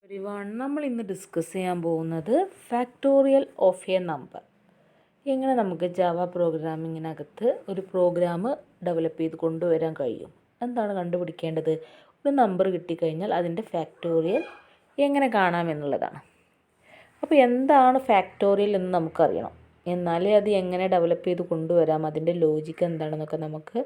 Everyone, നമ്മൾ ഇന്ന് discuss ചെയ്യാൻ പോകുന്നത് ഫാക്ടോറിയൽ ഓഫ് എ നമ്പർ. എങ്ങനെ നമുക്ക് ജാവ പ്രോഗ്രാമിങ്ങിനകത്ത് ഒരു പ്രോഗ്രാം ഡെവലപ്പ് ചെയ്ത് കൊണ്ടുവരാൻ കഴിയും. എന്താണ് കണ്ടുപിടിക്കേണ്ടത്? ഒരു നമ്പർ കിട്ടിക്കഴിഞ്ഞാൽ അതിൻ്റെ ഫാക്ടോറിയൽ എങ്ങനെ കാണാമെന്നുള്ളതാണ്. അപ്പോൾ എന്താണ് ഫാക്ടോറിയൽ എന്ന് നമുക്കറിയണം. എന്നാലേ അത് എങ്ങനെ ഡെവലപ്പ് ചെയ്ത് കൊണ്ടുവരാം, അതിൻ്റെ ലോജിക്ക് എന്താണെന്നൊക്കെ നമുക്ക്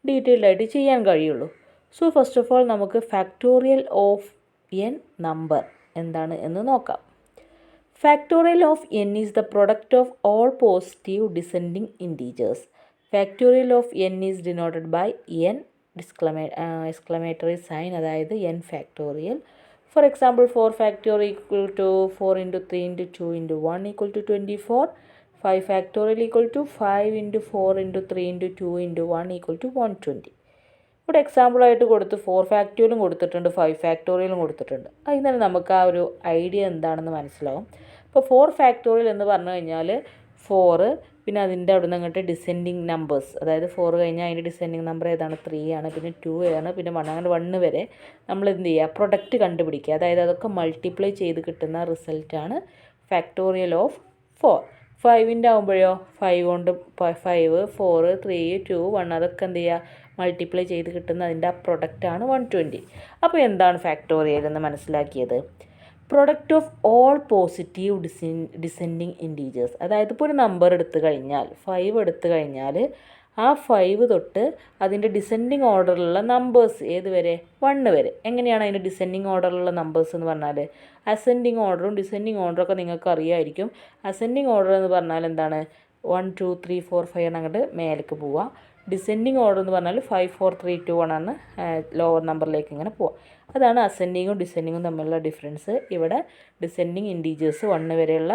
ഡീറ്റെയിൽഡ് ആയിട്ട് ചെയ്യാൻ കഴിയുള്ളൂ. സോ ഫസ്റ്റ് ഓഫ് ഓൾ നമുക്ക് ഫാക്ടോറിയൽ ഓഫ് n number എന്താണ് എന്ന് നോക്കാം. Factorial of n is the product of all positive descending integers. Factorial of n is denoted by n exclamatory sign, അതായത് n factorial. For example, 4 factorial equal to 4 into 3 into 2 into 1 equal to 24. 5 factorial equal to 5 into 4 into 3 into 2 into 1 equal to 120. ഇവിടെ എക്സാമ്പിളായിട്ട് കൊടുത്ത് 4 ഫാക്ടോറിയലും കൊടുത്തിട്ടുണ്ട്, 5 ഫാക്ടോറിയലും കൊടുത്തിട്ടുണ്ട്. അതിൽ നിന്ന് നമുക്ക് ആ ഒരു ഐഡിയ എന്താണെന്ന് മനസ്സിലാവും. ഇപ്പോൾ 4 ഫാക്ടോറിയൽ എന്ന് പറഞ്ഞു കഴിഞ്ഞാൽ 4, പിന്നെ അതിൻ്റെ അവിടെ നിന്ന് അങ്ങോട്ട് ഡിസെൻഡിങ് നമ്പേഴ്സ്, അതായത് 4 കഴിഞ്ഞാൽ അതിൻ്റെ ഡിസെൻഡിങ് നമ്പർ ഏതാണ്? 3 ആണ്, പിന്നെ 2 ആണ്, പിന്നെ 1, അങ്ങനെ 1 വരെ നമ്മൾ എന്ത് ചെയ്യുക? പ്രൊഡക്റ്റ് കണ്ടുപിടിക്കുക. അതായത് അതൊക്കെ മൾട്ടിപ്ലൈ ചെയ്ത് കിട്ടുന്ന റിസൾട്ടാണ് ഫാക്ടോറിയൽ ഓഫ് 4. 5ൻ്റെ ആകുമ്പോഴോ 5 കൊണ്ട് 5, 4, 3, 2, 1 അതൊക്കെ എന്ത് ചെയ്യുക? മൾട്ടിപ്ലൈ ചെയ്ത് കിട്ടുന്ന അതിൻ്റെ ആ പ്രൊഡക്റ്റാണ് 120. അപ്പോൾ എന്താണ് ഫാക്ടോറിയൽ എന്ന് മനസ്സിലാക്കിയത്? Product of all positive descending integers. അതായത് ഇപ്പോൾ ഒരു നമ്പർ എടുത്തു കഴിഞ്ഞാൽ 5 എടുത്തു കഴിഞ്ഞാൽ ആ 5 തൊട്ട് അതിൻ്റെ ഡിസെൻഡിങ് ഓർഡറിലുള്ള നമ്പേഴ്സ് ഏത് വരെ? 1 വരെ. എങ്ങനെയാണ് അതിൻ്റെ ഡിസെൻഡിങ് ഓർഡറിലുള്ള നമ്പേഴ്സ് എന്ന് പറഞ്ഞാൽ? അസെൻഡിങ് ഓർഡറും ഡിസെൻഡിങ് ഓർഡറൊക്കെ നിങ്ങൾക്ക് അറിയാമായിരിക്കും. അസെൻഡിങ് ഓർഡർ എന്ന് പറഞ്ഞാൽ എന്താണ്? 1 2 3 4 5 ആണ് അങ്ങോട്ട് മേലേക്ക് പോവുക. ഡിസെൻഡിങ് ഓർഡർ എന്ന് പറഞ്ഞാൽ 5 4 3 2 1 ആണ് ലോവർ നമ്പറിലേക്ക് ഇങ്ങനെ പോവുക. അതാണ് അസെൻഡിങ്ങും ഡിസെൻഡിങ്ങും തമ്മിലുള്ള ഡിഫറൻസ്. ഇവിടെ ഡിസെൻഡിങ് ഇൻറ്റീജേഴ്സ് 1 വരെയുള്ള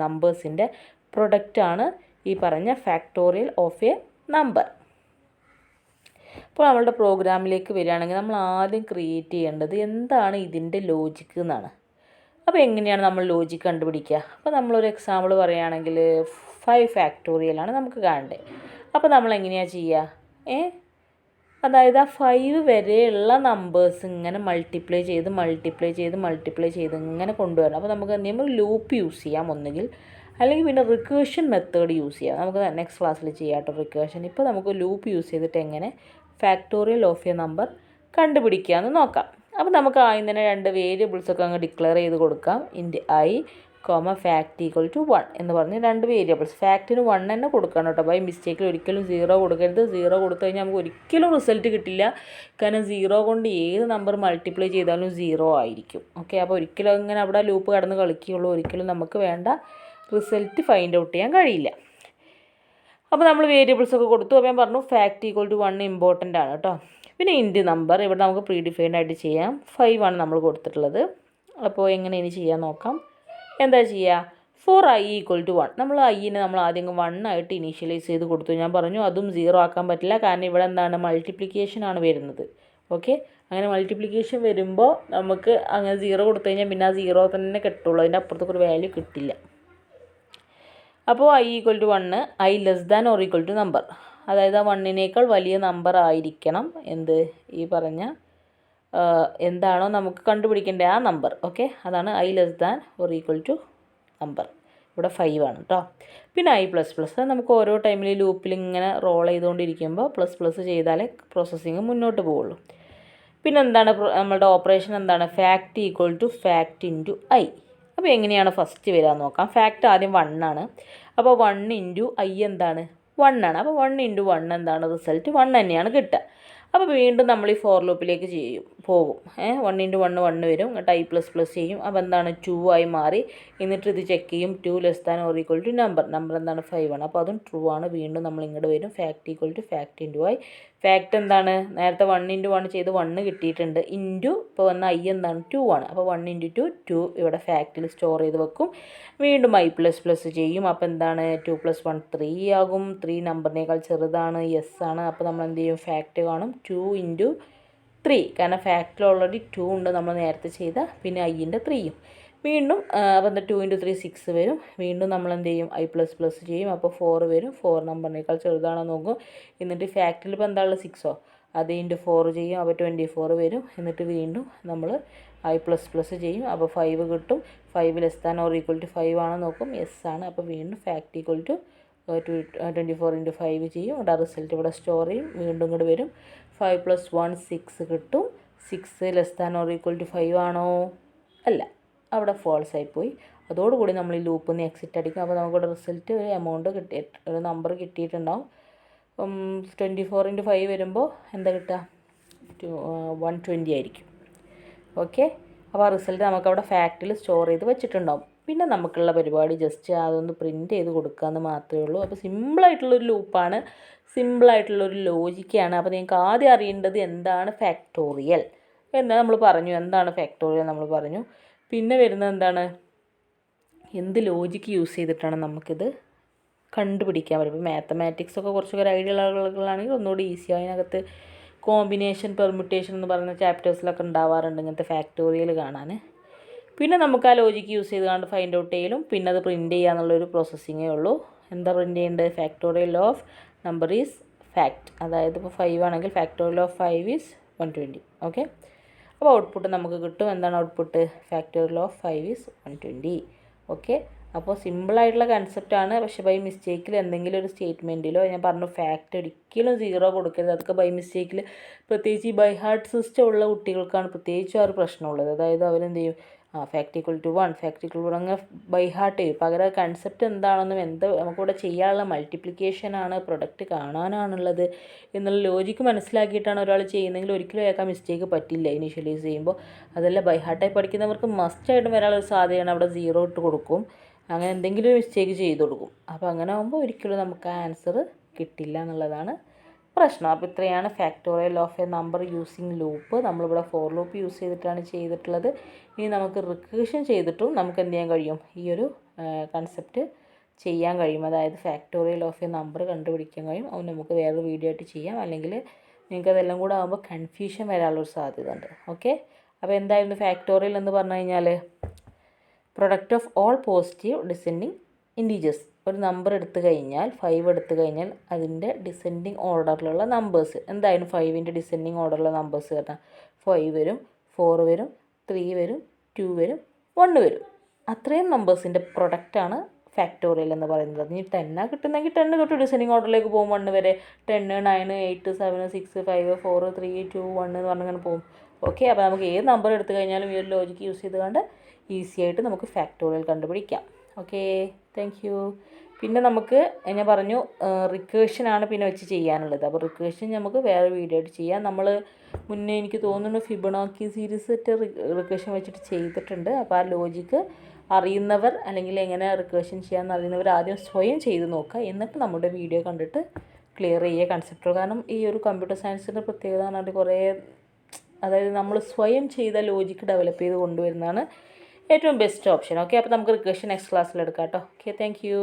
നമ്പേഴ്സിൻ്റെ പ്രൊഡക്റ്റാണ് ഈ പറഞ്ഞ ഫാക്ടോറിയൽ ഓഫ് എ നമ്പർ. ഇപ്പോൾ നമ്മളുടെ പ്രോഗ്രാമിലേക്ക് വരികയാണെങ്കിൽ നമ്മൾ ആദ്യം ക്രിയേറ്റ് ചെയ്യേണ്ടത് എന്താണ് ഇതിൻ്റെ ലോജിക്ക് എന്നാണ്. അപ്പോൾ എങ്ങനെയാണ് നമ്മൾ ലോജിക്ക് കണ്ടുപിടിക്കുക? അപ്പോൾ നമ്മളൊരു എക്സാമ്പിൾ പറയുകയാണെങ്കിൽ 5 ഫാക്ടോറിയലാണ് നമുക്ക് കാണേണ്ടത്. അപ്പോൾ നമ്മൾ എങ്ങനെയാണ് ചെയ്യുക? അതായത് ആ 5 വരെയുള്ള നമ്പേഴ്സ് ഇങ്ങനെ മൾട്ടിപ്ലൈ ചെയ്ത് ഇങ്ങനെ കൊണ്ടുവരണം. അപ്പോൾ നമുക്ക് എന്ത് ചെയ്യുമ്പോൾ ലൂപ്പ് യൂസ് ചെയ്യാം ഒന്നുകിൽ, അല്ലെങ്കിൽ പിന്നെ റിക്കേഷൻ മെത്തേഡ് യൂസ് ചെയ്യാം. നമുക്ക് നെക്സ്റ്റ് ക്ലാസ്സിൽ ചെയ്യാം കേട്ടോ റിക്കേഷൻ. ഇപ്പോൾ നമുക്ക് ലൂപ്പ് യൂസ് ചെയ്തിട്ട് എങ്ങനെ ഫാക്ടോറിയൽ ഓഫ് എ നമ്പർ കണ്ടുപിടിക്കുക എന്ന് നോക്കാം. അപ്പോൾ നമുക്ക് ആദ്യം തന്നെ 2 വേരിയബിൾസൊക്കെ അങ്ങ് ഡിക്ലെയർ ചെയ്ത് കൊടുക്കാം. ഇൻറ്റ് ഐ ഫാക്ട് ഈക്വൽ ടു 1 എന്ന് പറഞ്ഞ് 2 വേരിയബിൾസ്. ഫാക്റ്റിന് 1 തന്നെ കൊടുക്കണം കേട്ടോ. ബൈ മിസ്റ്റേക്കിൽ ഒരിക്കലും 0 കൊടുക്കരുത്. 0 കൊടുത്തു കഴിഞ്ഞാൽ നമുക്ക് ഒരിക്കലും റിസൾട്ട് കിട്ടില്ല. കാരണം 0 കൊണ്ട് ഏത് നമ്പർ മൾട്ടിപ്ലൈ ചെയ്താലും 0 ആയിരിക്കും. ഓക്കെ, അപ്പോൾ ഒരിക്കലും അങ്ങനെ അവിടെ ലൂപ്പ് കടന്ന് കളിക്കുകയുള്ളൂ. ഒരിക്കലും നമുക്ക് വേണ്ട റിസൾട്ട് ഫൈൻഡ് ഔട്ട് ചെയ്യാൻ കഴിയില്ല. അപ്പോൾ നമ്മൾ വേരിയബിൾസൊക്കെ കൊടുത്തു. അപ്പോൾ ഞാൻ പറഞ്ഞു ഫാക്ട് ഈക്വൽ ടു 1 ഇമ്പോർട്ടൻ്റ് ആണ് കേട്ടോ. പിന്നെ ഇൻറ്റ് നമ്പർ ഇവിടെ നമുക്ക് പ്രീ ഡിഫൈൻഡ് ആയിട്ട് ചെയ്യാം. 5 ആണ് നമ്മൾ കൊടുത്തിട്ടുള്ളത്. അപ്പോൾ എങ്ങനെ ഇനി ചെയ്യാൻ നോക്കാം. എന്താ ചെയ്യുക? 4i equal to 1. നമ്മൾ ഐനെ നമ്മൾ ആദ്യം 1 ആയിട്ട് ഇനീഷ്യലൈസ് ചെയ്ത് കൊടുത്തു. ഞാൻ പറഞ്ഞു അതും 0 ആക്കാൻ പറ്റില്ല, കാരണം ഇവിടെ എന്താണ്? മൾട്ടിപ്ലിക്കേഷൻ ആണ് വരുന്നത്. ഓക്കെ, അങ്ങനെ മൾട്ടിപ്ലിക്കേഷൻ വരുമ്പോൾ നമുക്ക് അങ്ങനെ 0 കൊടുത്തു കഴിഞ്ഞാൽ പിന്നെ ആ 0 തന്നെ കിട്ടുള്ളൂ, അതിൻ്റെ അപ്പുറത്തേക്ക് ഒരു വാല്യൂ കിട്ടില്ല. അപ്പോൾ i equal to 1, i less than or equal to number, അതായത് ആ 1നേക്കാൾ വലിയ നമ്പർ ആയിരിക്കണം എന്ത്? ഈ പറഞ്ഞ എന്താണോ നമുക്ക് കണ്ടുപിടിക്കേണ്ട ആ നമ്പർ. ഓക്കെ, അതാണ് i less than or equal to number. ഇവിടെ 5 ആണ് കേട്ടോ. പിന്നെ i പ്ലസ് പ്ലസ്, അത് നമുക്ക് ഓരോ ടൈമിൽ ലൂപ്പിൽ ഇങ്ങനെ റോൾ ചെയ്തുകൊണ്ടിരിക്കുമ്പോൾ പ്ലസ് പ്ലസ് ചെയ്താലേ പ്രോസസ്സിങ് മുന്നോട്ട് പോവുള്ളൂ. പിന്നെ എന്താണ് നമ്മളുടെ ഓപ്പറേഷൻ? എന്താണ്? Fact equal to fact into i. അപ്പോൾ എങ്ങനെയാണ് ഫസ്റ്റ് വരാൻ നോക്കാം. ഫാക്ട് ആദ്യം 1 ആണ്. അപ്പോൾ 1 ഇൻറ്റു i എന്താണ്? 1 ആണ്. അപ്പോൾ 1 ഇൻറ്റു 1 എന്താണ്? റിസൾട്ട് 1 തന്നെയാണ് കിട്ടുക. അപ്പോൾ വീണ്ടും നമ്മൾ ഈ ഫോർ ലൂപ്പിലേക്ക് പോകും. 1 ഇൻറ്റു 1 1 വരും, എന്നിട്ട് i പ്ലസ് പ്ലസ് ചെയ്യും. അപ്പോൾ എന്താണ്? 2 ആയി മാറി. എന്നിട്ട് ഇത് ചെക്ക് ചെയ്യും. 2 less than or equal to number എന്താണ്? 5 ആണ്. അപ്പോൾ അതും ട്രൂ ആണ്. വീണ്ടും നമ്മൾ ഇങ്ങോട്ട് വരും. Fact equal to fact into i. Fact എന്താണ്? നേരത്തെ 1 ഇൻറ്റു 1 ചെയ്ത് 1 കിട്ടിയിട്ടുണ്ട്. ഇൻറ്റു ഇപ്പോൾ വന്ന i എന്താണ്? 2 ആണ്. അപ്പോൾ 1 ഇൻറ്റു 2 ഇവിടെ ഫാക്റ്റിൽ സ്റ്റോർ ചെയ്ത് വെക്കും. വീണ്ടും i പ്ലസ് പ്ലസ് ചെയ്യും. അപ്പോൾ എന്താണ്? 2 + 1 3 ആകും. 3 നമ്പറിനേക്കാൾ ചെറുതാണ്, യെസ് ആണ്. അപ്പോൾ നമ്മൾ എന്ത് ചെയ്യും? ഫാക്റ്റ് കാണും 2 ഇൻറ്റു 3, കാരണം ഫാക്റ്റിൽ ഓൾറെഡി 2 ഉണ്ട് നമ്മൾ നേരത്തെ ചെയ്ത. പിന്നെ iൻ്റെ 3യും വീണ്ടും അപ്പോൾ 2 ഇൻറ്റു 3 6 വരും. വീണ്ടും നമ്മൾ എന്ത് ചെയ്യും? i പ്ലസ് പ്ലസ് ചെയ്യും. അപ്പോൾ 4 വരും. 4 നമ്പറിനേക്കാൾ ചെറുതാണോ നോക്കും. എന്നിട്ട് ഫാക്റ്റിൽ ഇപ്പോൾ എന്താ ഉള്ളത്? 6ഓ, അത് ഇൻറ്റു 4 ചെയ്യും. അപ്പോൾ 24 വരും. എന്നിട്ട് വീണ്ടും നമ്മൾ i++ ചെയ്യും. അപ്പോൾ 5 കിട്ടും. 5 <= 5 ആണോ നോക്കും. യെസ് ആണ്. അപ്പോൾ വീണ്ടും ഫാക്ട് ഈക്വൽ ടു 24 × 5 ചെയ്യും. ഇവിടെ റിസൾട്ട് ഇവിടെ സ്റ്റോർ ചെയ്യും. വീണ്ടും ഇങ്ങോട്ട് വരും. 5 + 1 6 കിട്ടും. 6 <= 5 ആണോ? അല്ല, അവിടെ ഫോൾസ് ആയിപ്പോയി. അതോടുകൂടി നമ്മൾ ഈ ലൂപ്പിൽ നിന്ന് എക്സിറ്റ് അടിക്കും. അപ്പോൾ നമുക്കിവിടെ റിസൾട്ട് ഒരു എമൗണ്ട് കിട്ടി, ഒരു നമ്പർ കിട്ടിയിട്ടുണ്ടാവും. 24 × 5 വരുമ്പോൾ എന്താ കിട്ടുക? 120 ആയിരിക്കും. ഓക്കെ, അപ്പോൾ ആ റിസൾട്ട് നമുക്കവിടെ ഫാക്റ്റിൽ സ്റ്റോർ ചെയ്ത് വെച്ചിട്ടുണ്ടാവും. പിന്നെ നമുക്കുള്ള പരിപാടി ജസ്റ്റ് അതൊന്ന് പ്രിൻറ്റ് ചെയ്ത് കൊടുക്കാമെന്ന് മാത്രമേ ഉള്ളൂ. അപ്പോൾ സിമ്പിളായിട്ടുള്ളൊരു ലൂപ്പാണ്, സിമ്പിളായിട്ടുള്ളൊരു ലോജിക്കാണ്. അപ്പോൾ നിങ്ങൾക്ക് ആദ്യം അറിയേണ്ടത് എന്താണ് ഫാക്ടോറിയൽ എന്ന് നമ്മൾ പറഞ്ഞു. എന്താണ് ഫാക്ടോറിയൽ നമ്മൾ പറഞ്ഞു. പിന്നെ വരുന്നത് എന്താണ്, എന്ത് ലോജിക്ക് യൂസ് ചെയ്തിട്ടാണ് നമുക്കിത് കണ്ടുപിടിക്കാൻ പറ്റും. ഇപ്പോൾ മാത്തമാറ്റിക്സൊക്കെ കുറച്ചൊക്കെ ഒരു ഐഡിയ ഉള്ള ആളുകളാണെങ്കിൽ ഒന്നുകൂടി ഈസിയാവും. അതിനകത്ത് കോമ്പിനേഷൻ, പെർമ്യൂട്ടേഷൻ എന്ന് പറയുന്ന ചാപ്റ്റേഴ്സിലൊക്കെ ഉണ്ടാവാറുണ്ട് ഇങ്ങനത്തെ ഫാക്ടോറിയൽ കാണാൻ. പിന്നെ നമുക്ക് ആ ലോജിക്ക് യൂസ് ചെയ്ത് കണ്ട് ഫൈൻഡ് ഔട്ട് ചെയ്യലും പിന്നെ അത് പ്രിൻറ്റ് ചെയ്യുക എന്നുള്ളൊരു പ്രോസസ്സിങ്ങേ ഉള്ളൂ. എന്താ പ്രിൻറ്റ് ചെയ്യേണ്ടത്? Factorial of number is fact. അതായത് ഇപ്പോൾ 5 ആണെങ്കിൽ ഫാക്ടോറിയൽ ഓഫ് 5 ഈസ് 120. ഓക്കെ, അപ്പോൾ ഔട്ട്പുട്ട് നമുക്ക് കിട്ടും. എന്താണ് output? Factorial of 5 is 120. Okay, അപ്പോൾ സിമ്പിളായിട്ടുള്ള കൺസെപ്റ്റാണ്. പക്ഷേ ബൈ മിസ്റ്റേക്കിൽ എന്തെങ്കിലും ഒരു സ്റ്റേറ്റ്മെൻറ്റിലോ, ഞാൻ പറഞ്ഞു ഫാക്റ്റ് ഒരിക്കലും 0 കൊടുക്കരുത്. അതൊക്കെ ബൈ മിസ്റ്റേക്കിൽ, പ്രത്യേകിച്ച് ഈ ബൈ ഹാർട്ട് സിസ്റ്റം ഉള്ള കുട്ടികൾക്കാണ് പ്രത്യേകിച്ചും ആ ഒരു പ്രശ്നമുള്ളത്. അതായത് അവരെന്ത് ചെയ്യും, fact equal to 1, fact equal to 1 അങ്ങനെ ബൈ ഹാർട്ട് ചെയ്യും. പകരം കൺസെപ്റ്റ് എന്താണെന്നും നമുക്കിവിടെ ചെയ്യാനുള്ള മൾട്ടിപ്ലിക്കേഷനാണ്, പ്രൊഡക്റ്റ് കാണാനാണുള്ളത് എന്നുള്ള ലോജിക്ക് മനസ്സിലാക്കിയിട്ടാണ് ഒരാൾ ചെയ്യുന്നതെങ്കിൽ ഒരിക്കലും അയാൾക്ക് ആ മിസ്റ്റേക്ക് പറ്റില്ല ഇനീഷ്യലൈസ് ചെയ്യുമ്പോൾ. അതല്ല ബൈ ഹാർട്ടായി പഠിക്കുന്നവർക്ക് മസ്റ്റായിട്ടും വരാനുള്ള സാധ്യതയാണ്. അവിടെ 0 ഇട്ട് കൊടുക്കും, അങ്ങനെ എന്തെങ്കിലും ഒരു മിസ്റ്റേക്ക് ചെയ്ത് കൊടുക്കും. അപ്പോൾ അങ്ങനെ ആകുമ്പോൾ ഒരിക്കലും നമുക്ക് ആ ആൻസർ കിട്ടില്ല എന്നുള്ളതാണ് പ്രശ്നം. അപ്പോൾ ഇത്രയാണ് factorial of A number using loop. നമ്മളിവിടെ ഫോർ ലൂപ്പ് യൂസ് ചെയ്തിട്ടാണ് ചെയ്തിട്ടുള്ളത്. ഇനി നമുക്ക് റിക്കേഷൻ ചെയ്തിട്ടും നമുക്ക് എന്ത് ചെയ്യാൻ കഴിയും, ഈ ഒരു കൺസെപ്റ്റ് ചെയ്യാൻ കഴിയും. അതായത് ഫാക്ടോറിയൽ ഓഫ് എ നമ്പർ കണ്ടുപിടിക്കാൻ കഴിയും. അത് നമുക്ക് വേറൊരു വീഡിയോ ആയിട്ട് ചെയ്യാം. അല്ലെങ്കിൽ നിങ്ങൾക്ക് അതെല്ലാം കൂടെ ആകുമ്പോൾ കൺഫ്യൂഷൻ വരാനുള്ളൊരു സാധ്യത ഉണ്ട്. ഓക്കെ, അപ്പോൾ എന്തായിരുന്നു ഫാക്ടോറിയൽ എന്ന് പറഞ്ഞു കഴിഞ്ഞാൽ product of all positive descending integers. ഒരു നമ്പർ എടുത്തു കഴിഞ്ഞാൽ 5 എടുത്തു കഴിഞ്ഞാൽ അതിൻ്റെ ഡിസെൻഡിങ് ഓർഡറിലുള്ള നമ്പേഴ്സ് എന്തായാലും 5ൻ്റെ ഡിസെൻഡിങ് ഓർഡറിലുള്ള നമ്പേഴ്സ് പറഞ്ഞാൽ 5 വരും, 4 വരും, 3 വരും, 2 വരും, 1 വരും. അത്രയും നമ്പേഴ്സിൻ്റെ പ്രൊഡക്റ്റാണ് ഫാക്ടോറിയൽ എന്ന് പറയുന്നത്. ഇനി 10 കിട്ടുന്നെങ്കിൽ 10 തൊട്ട് ഡിസെൻഡിങ് ഓർഡറിലേക്ക് പോകും 1 വരെ. 10, 9, 8, 7, 6, 5, 4, 3, 2, 1 എന്ന് പറഞ്ഞങ്ങനെ പോകും. ഓക്കെ, അപ്പോൾ നമുക്ക് ഏത് നമ്പർ എടുത്തു കഴിഞ്ഞാലും ഈ ഒരു ലോജിക്ക് യൂസ് ചെയ്തുകൊണ്ട് ഈസി ആയിട്ട് നമുക്ക് ഫാക്ടോറിയൽ കണ്ടുപിടിക്കാം. Okay, thank you. പിന്നെ നമുക്ക് ഞാൻ പറഞ്ഞു റിക്കേഷനാണ് പിന്നെ വെച്ച് ചെയ്യാനുള്ളത്. അപ്പോൾ റിക്കേഷൻ നമുക്ക് വേറെ വീഡിയോ ആയിട്ട് ചെയ്യാം. നമ്മൾ മുന്നേ എനിക്ക് തോന്നുന്നു ഫിബൊനാച്ചി സീരീസ് സെറ്റ് റിക്കേഷൻ വെച്ചിട്ട് ചെയ്തിട്ടുണ്ട്. അപ്പോൾ ആ ലോജിക്ക് അറിയുന്നവർ അല്ലെങ്കിൽ എങ്ങനെ റിക്കേഷൻ ചെയ്യാമെന്ന് അറിയുന്നവർ ആദ്യം സ്വയം ചെയ്ത് നോക്കുക. എന്നിട്ട് നമ്മുടെ വീഡിയോ കണ്ടിട്ട് ക്ലിയർ ചെയ്യുക കൺസെപ്റ്റ്. കാരണം ഈ ഒരു കമ്പ്യൂട്ടർ സയൻസിൻ്റെ പ്രത്യേകത എന്ന് പറഞ്ഞാൽ കുറേ, അതായത് നമ്മൾ സ്വയം ചെയ്ത ലോജിക്ക് ഡെവലപ്പ് ചെയ്ത് കൊണ്ടുവരുന്നതാണ് ഏറ്റവും ബെസ്റ്റ് ഓപ്ഷൻ. ഓക്കെ, അപ്പോൾ നമുക്ക് റിക്കേഷൻ നെക്സ്റ്റ് ക്ലാസ്സിൽ എടുക്കാം കേട്ടോ. Okay, thank you.